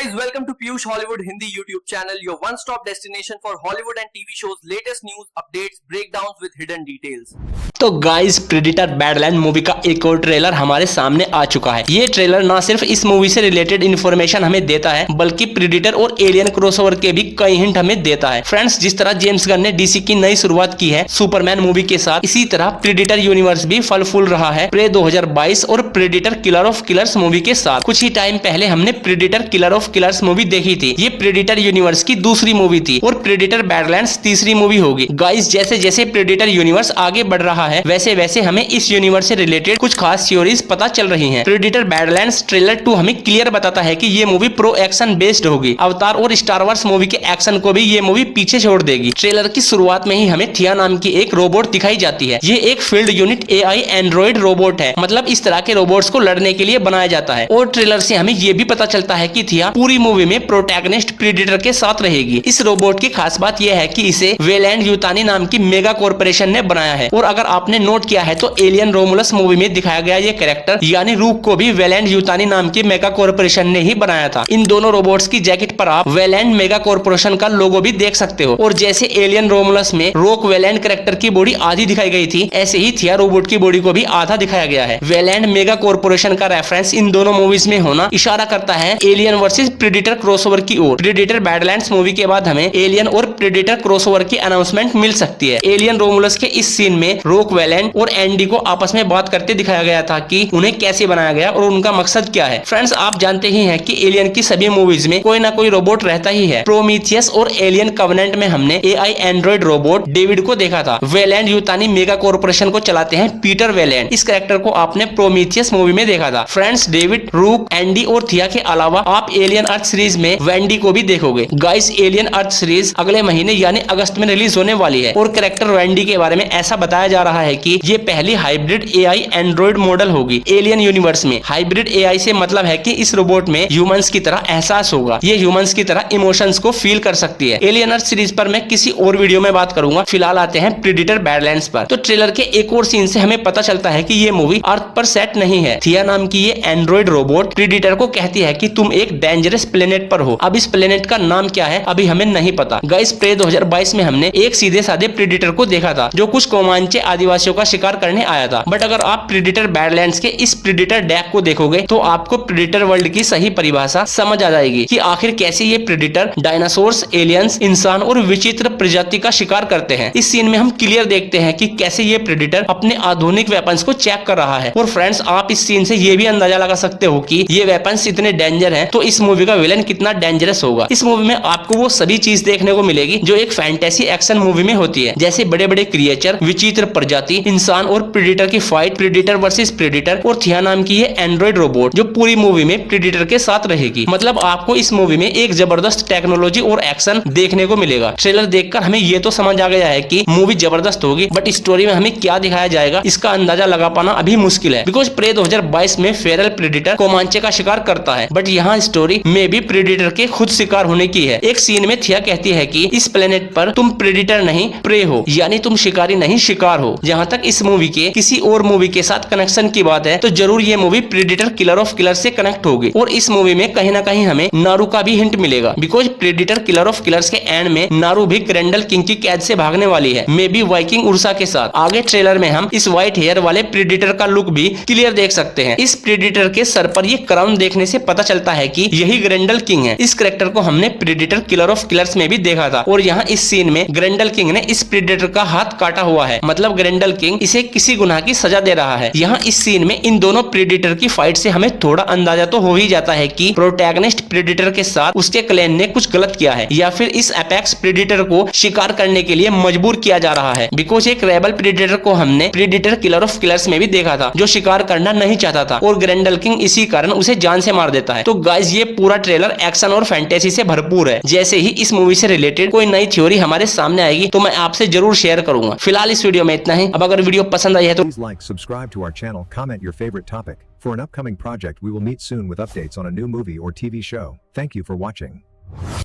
guys, welcome to Piyush Hollywood Hindi YouTube channel, your one-stop destination for Hollywood and TV shows, latest news, updates, breakdowns with hidden details. तो guys, predator badland movie का एक और trailer हमारे सामने आ चुका है। ये trailer ना सिर्फ इस मूवी से रिलेटेड इन्फॉर्मेशन हमें देता है, बल्कि प्रेडिटर और एलियन क्रॉसओवर के भी कई हिंट हमें देता है। फ्रेंड्स, जिस तरह जेम्स गन ने डीसी की नई शुरुआत की है सुपरमैन मूवी के साथ, इसी तरह प्रेडिटर यूनिवर्स भी फल फूल रहा है प्रे 2022 और predator killer of killers movie के साथ। कुछ ही टाइम पहले हमने predator killer of killers movie देखी थी। ये प्रेडिटर यूनिवर्स की दूसरी मूवी थी और प्रेडिटर बैडलैंड्स तीसरी मूवी होगी। गाइस, जैसे जैसे प्रेडिटर यूनिवर्स आगे बढ़ रहा है, वैसे वैसे हमें इस यूनिवर्स से रिलेटेड कुछ खास थ्योरीज पता चल रही हैं। प्रेडिटर बैडलैंड्स ट्रेलर 2 हमें क्लियर बताता है कि ये मूवी प्रो एक्शन बेस्ड होगी। अवतार और स्टार वार्स मूवी के एक्शन को भी ये मूवी पीछे छोड़ देगी। ट्रेलर की शुरुआत में ही हमें थिया नाम की एक रोबोट दिखाई जाती है। ये एक field unit AI Android robot है, मतलब इस तरह के रोबोट्स को लड़ने के लिए बनाया जाता है। और ट्रेलर से हमें ये भी पता चलता है कि थिया पूरी मूवी में प्रोटैगनिस्ट प्रेडिटर के साथ रहेगी। इस रोबोट की खास बात यह है कि इसे वेलैंड यूतानी नाम की मेगा कॉर्पोरेशन ने बनाया है। और अगर आपने नोट किया है तो एलियन रोमुलस मूवी में दिखाया गया ये कैरेक्टर यानी रूक को भी वेलैंड यूतानी नाम की मेगा कॉर्पोरेशन ने ही बनाया था। इन दोनों रोबोट्स की जैकेट पर आप वेलैंड मेगा कॉर्पोरेशन का लोगो भी देख सकते हो। और जैसे एलियन रोमुलस में रोक वेलैंड कैरेक्टर की बॉडी आधी दिखाई गई थी, ऐसे ही थिया रोबोट की बॉडी को भी आधा दिखाया गया है। वेलैंड मेगा कॉर्पोरेशन का रेफरेंस इन दोनों मूवीज में होना इशारा करता है एलियन वर्सेस प्रेडिटर क्रॉसओवर की ओर। प्रेडिटर बैडलैंड्स मूवी के बाद हमें एलियन और प्रेडिटर क्रॉसओवर की अनाउंसमेंट मिल सकती है। एलियन रोमुलस के इस सीन में रोक वेलैंड और एंडी को आपस में बात करते दिखाया गया था कि उन्हें कैसे बनाया गया और उनका मकसद क्या है। फ्रेंड्स, आप जानते ही हैं कि एलियन की सभी मूवीज में कोई ना कोई रोबोट रहता ही है। प्रोमीथियस और एलियन कवेनेंट में हमने एआई एंड्रॉइड रोबोट डेविड को देखा था। वेलैंड यूतानी मेगा कॉर्पोरेशन को चलाते हैं पीटर वेलैंड। इस कैरेक्टर को आपने प्रोमीथियस मूवी में देखा था। फ्रेंड्स, डेविड, रूक, एंडी और थिया के अलावा आप एलियन अर्थ सीरीज में वेंडी को भी देखोगे। गाइस, एलियन अर्थ सीरीज अगले महीने यानी अगस्त में रिलीज होने वाली है और कैरेक्टर वेंडी के बारे में ऐसा बताया जा रहा है कि ये पहली हाइब्रिड एआई एंड्रॉइड मॉडल होगी एलियन यूनिवर्स में। हाइब्रिड एआई से मतलब है कि इस रोबोट में ह्यूमंस की तरह एहसास होगा। ये ह्यूमंस की तरह इमोशंस को फील कर सकती है। एलियन अर्थ सीरीज पर मैं किसी और वीडियो में बात करूंगा। फिलहाल आते हैं प्रेडिटर बैडलैंड्स पर। तो ट्रेलर के एक और सीन से हमें पता चलता है कि ये मूवी अर्थ पर सेट नहीं है। थिया नाम की ये एंड्रॉइड रोबोट प्रेडिटर को कहती है कि तुम एक डेंजरस प्लेनेट पर हो। अब इस प्लेनेट का नाम क्या है अभी हमें नहीं पता। गाइस, प्रे 2022 में हमने एक सीधे साधे प्रेडिटर को देखा था जो कुछ कोमांचे आदिवासियों का शिकार करने आया था। बट अगर आप प्रेडिटर बैडलैंड्स के इस प्रेडिटर डेक को देखोगे तो आपको प्रेडिटर वर्ल्ड की सही परिभाषा समझ आ जाएगी कि आखिर कैसे ये प्रेडिटर डायनासोर्स, एलियंस, इंसान और विचित्र प्रजाति का शिकार करते हैं। इस सीन में हम क्लियर देखते हैं कि कैसे ये प्रेडिटर अपने आधुनिक वेपन्स को चेक कर रहा है। और फ्रेंड्स, आप इस सीन से ये भी अंदाजा लगा सकते हो कि ये वेपन्स इतने डेंजर हैं तो इस मूवी का विलन कितना डेंजरस होगा। इस मूवी में आपको वो सभी चीज देखने को मिलेगी जो एक फैंटेसी एक्शन मूवी में होती है, जैसे बड़े बड़े क्रिएचर, विचित्र प्रजाति, इंसान और प्रेडिटर की फाइट, प्रेडिटर वर्सेस प्रेडिटर और थिया नाम की ये एंड्रॉइड रोबोट जो पूरी मूवी में प्रेडिटर के साथ रहेगी। मतलब आपको इस मूवी में एक जबरदस्त टेक्नोलॉजी और एक्शन देखने को मिलेगा। ट्रेलर देखकर हमें ये तो समझ आ गया है कि मूवी जबरदस्त होगी, बट स्टोरी में हमें क्या दिखाया जाएगा इसका अंदाजा लगा पाना अभी मुश्किल है। बिकॉज प्रे 2022 में फेरल प्रेडिटर कोमांचे का शिकार करता है, बट यहाँ स्टोरी में भी प्रेडिटर के खुद शिकार होने की है। एक सीन में थिया कहती है कि इस प्लेनेट पर तुम प्रेडिटर नहीं प्रे हो, यानी तुम शिकारी नहीं शिकार हो। जहाँ तक इस मूवी के किसी और मूवी के साथ कनेक्शन की बात है तो जरूर ये movie predator killer of killer से कनेक्ट होगी। और इस मूवी में कहीं ना कहीं हमें नारू का भी हिंट मिलेगा। Because predator killer of killers के एंड में नारू भी ग्रेंडल किंग की कैद से भागने वाली है, मे बी वाइकिंग उर्सा के साथ। आगे ट्रेलर में हम इस व्हाइट हेयर वाले प्रेडिटर का लुक भी क्लियर देख सकते हैं। इस प्रेडिटर के सर पर ये क्राउन देखने से पता चलता है कि यही ग्रेंडल किंग है। इस कैरेक्टर को हमने प्रेडिटर किलर ऑफ किलर्स में भी देखा था और यहाँ इस सीन में ग्रेंडल किंग ने इस प्रेडिटर का हाथ काटा हुआ है, मतलब ग्रेंडल किंग इसे किसी गुनाह की सजा दे रहा है। यहाँ इस सीन में इन दोनों प्रेडिटर की फाइट से हमें थोड़ा अंदाजा तो हो ही जाता है कि प्रोटैगनिस्ट प्रेडिटर के साथ उसके क्लैन ने कुछ गलत किया है या फिर इस एपेक्स प्रेडिटर को शिकार करने के लिए मजबूर किया जा रहा है। बिकॉज एक रेबल प्रेडिटर को हमने प्रेडिटर किलर ऑफ किलर्स में भी देखा था जो शिकार करना नहीं चाहता था और ग्रेंडल किंग इसी कारण उसे जान से मार देता है। तो गाइस, ये पूरा ट्रेलर एक्शन और फैंटेसी से भरपूर है। जैसे ही इस मूवी से रिलेटेड कोई नई थ्योरी हमारे सामने आएगी तो मैं आपसे जरूर शेयर करूंगा। फिलहाल इस वीडियो में इतना ही। अब अगर वीडियो पसंद आई है तो like, subscribe to our channel, comment your favorite topic. For an upcoming project we will meet soon with updates on a new movie or TV show. Thank you for watching.